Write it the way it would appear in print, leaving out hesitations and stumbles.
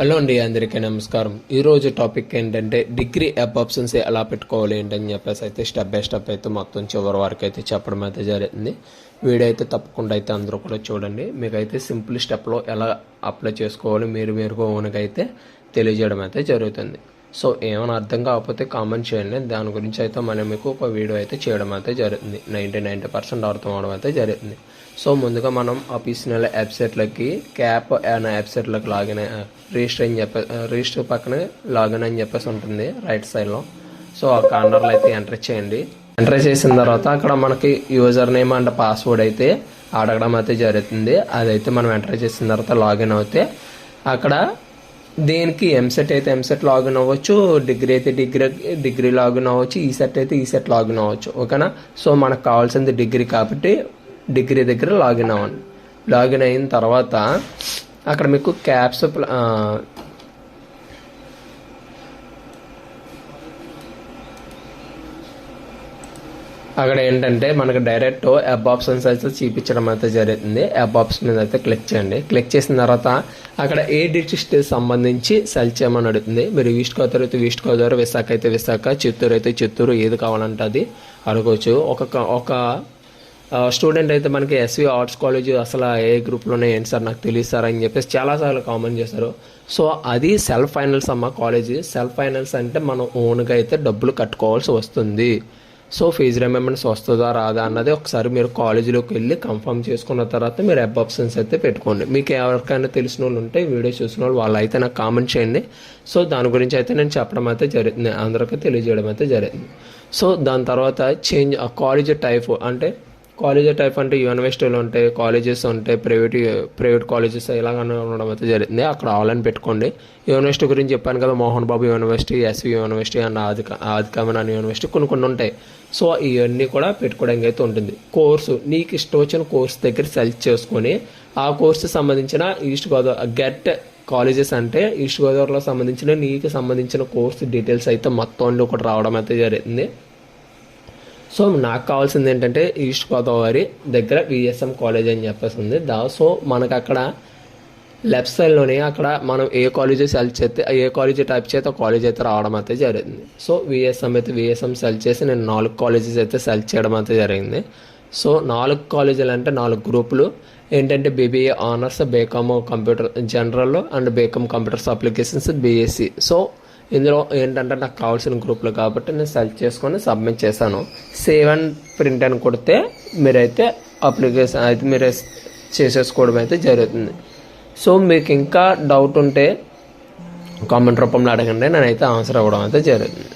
Hello అండి, అందరికీ నమస్కారం. ఈరోజు టాపిక్ ఏంటంటే డిగ్రీ యాప్ ఆప్షన్స్ ఎలా పెట్టుకోవాలి ఏంటని చెప్పేసి అయితే స్టెప్ బై స్టెప్ అయితే మొత్తం చివరి వరకు అయితే చెప్పడం అయితే జరుగుతుంది. వీడియో అయితే తప్పకుండా అయితే అందరూ కూడా చూడండి. మీకైతే సింపుల్ స్టెప్లో ఎలా అప్లై చేసుకోవాలి మీరుగా ఓన్గా అయితే తెలియజేయడం అయితే జరుగుతుంది. సో ఏమైనా అర్థం కాకపోతే కామెంట్ చేయండి. దాని గురించి అయితే మనం మీకు ఒక వీడియో అయితే చేయడం అయితే జరుగుతుంది. 90% అర్థం అవడం అయితే జరుగుతుంది. సో ముందుగా మనం ఆఫీషియల్ వెబ్సైట్లకి క్యాప్ అనే వెబ్సైట్లోకి లాగిన్ రిజిస్టర్ పక్కన లాగిన్ అని చెప్పేసి ఉంటుంది రైట్ సైడ్లో. సో ఆ కార్నర్లో అయితే ఎంటర్ చేయండి. ఎంటర్ చేసిన తర్వాత అక్కడ మనకి యూజర్ నేమ్ అండ్ పాస్వర్డ్ అయితే అడగడం అయితే జరుగుతుంది. అదైతే మనం ఎంటర్ చేసిన తర్వాత లాగిన్ అవుతే అక్కడ దేనికి ఎంసెట్ అయితే ఎంసెట్ లాగిన్ అవ్వచ్చు, డిగ్రీ అయితే డిగ్రీ లాగిన్ అవ్వచ్చు, ఈసెట్ అయితే ఈసెట్ లాగిన్ అవ్వచ్చు. ఓకేనా. సో మనకు కావాల్సింది డిగ్రీ కాబట్టి డిగ్రీ దగ్గర లాగిన్ అవ్వండి. లాగిన్ అయిన తర్వాత అక్కడ మీకు క్యాప్స్ అక్కడ ఏంటంటే మనకు డైరెక్ట్ యాప్ ఆప్షన్స్ అయితే చూపించడం అయితే జరుగుతుంది. యాప్ ఆప్షన్ మీద అయితే క్లిక్ చేయండి. క్లిక్ చేసిన తర్వాత అక్కడ ఏ డిస్ట్రిక్ట్ సంబంధించి సెలెక్ట్ చేయమని అడుగుతుంది. మీరు ఈస్ట్ గోదావరి అయితే ఈస్ట్ గోదావరి, విశాఖ అయితే విశాఖ, చిత్తూరు అయితే చిత్తూరు, ఏది కావాలంటే అది అడగవచ్చు. ఒక స్టూడెంట్ అయితే మనకి ఎస్వి ఆర్ట్స్ కాలేజ్ అసలు ఏ గ్రూప్లోనే ఏంటి సార్ నాకు తెలియదు సార్ అని చెప్పేసి చాలాసార్లు కామెంట్ చేశారు. సో అది సెల్ఫ్ ఫైనల్స్ అమ్మ కాలేజీ. సెల్ఫ్ ఫైనల్స్ అంటే మనం ఓన్గా అయితే డబ్బులు కట్టుకోవాల్సి వస్తుంది. సో ఫీజు రిమెంబర్స్ వస్తుందా రాదా అన్నది ఒకసారి మీరు కాలేజీలోకి వెళ్ళి కన్ఫర్మ్ చేసుకున్న తర్వాత మీరు వెబ్ ఆప్షన్స్ అయితే పెట్టుకోండి. మీకు ఎవరికైనా తెలిసిన వాళ్ళు ఉంటే వీడియో చూసిన వాళ్ళు అయితే నాకు కామెంట్ చేయండి. సో దాని గురించి అయితే నేను చెప్పడం అయితే జరుగుతుంది, అందరికీ తెలియజేయడం అయితే జరుగుతుంది. సో దాని తర్వాత చేంజ్ కాలేజ్ టైప్ అంటే యూనివర్సిటీలు ఉంటాయి, కాలేజెస్ ఉంటాయి, ప్రైవేట్ కాలేజెస్ ఇలాగ ఉండడం అయితే జరుగుతుంది. అక్కడ ఆన్లైన్ పెట్టుకోండి. యూనివర్సిటీ గురించి చెప్పాను కదా, Mohan Babu university, SV university and ఆదికమన్ యూనివర్సిటీ కొన్ని ఉంటాయి. సో ఇవన్నీ కూడా పెట్టుకోవడానికి అయితే ఉంటుంది. కోర్సు నీకు ఇష్టం వచ్చిన కోర్సు దగ్గర సెలెక్ట్ చేసుకొని ఆ కోర్సు సంబంధించిన ఈస్ట్ గోదావరి గెట్ కాలేజెస్ అంటే ఈస్ట్ గోదావరిలో సంబంధించిన నీకు సంబంధించిన కోర్సు డీటెయిల్స్ అయితే మొత్తం కూడా రావడం అయితే జరుగుతుంది. సో నాకు కావాల్సింది ఏంటంటే ఈస్ట్ గోదావరి దగ్గర విఎస్ఎం కాలేజ్ అని చెప్పేసి ఉంది. సో మనకు అక్కడ లెఫ్ట్ సైడ్లోనే అక్కడ మనం ఏ కాలేజీ సెలెక్ట్ చేస్తే ఏ కాలేజీ టైప్ చేస్తే ఆ కాలేజ్ అయితే రావడం అయితే జరిగింది. సో విఎస్ఎం సెలెక్ట్ చేసి నేను 4 కాలేజెస్ అయితే సెలెక్ట్ చేయడం అయితే జరిగింది. సో 4 కాలేజీలు అంటే 4 గ్రూపులు ఏంటంటే BBA honours, BCom computer general and BCom computers applications, BSc. So ఇందులో ఏంటంటే నాకు కావాల్సిన గ్రూప్లు కాబట్టి నేను సెలెక్ట్ చేసుకొని సబ్మిట్ చేశాను. సేవ్ అండ్ ప్రింట్ అని కొడితే మీరైతే అప్లికేషన్ అయితే మీరే చేసేసుకోవడం అయితే జరుగుతుంది. సో మీకు ఇంకా డౌట్ ఉంటే కామెంట్ రూపంలో అడగండి, నేనైతే ఆన్సర్ అవ్వడం అయితే జరుగుతుంది.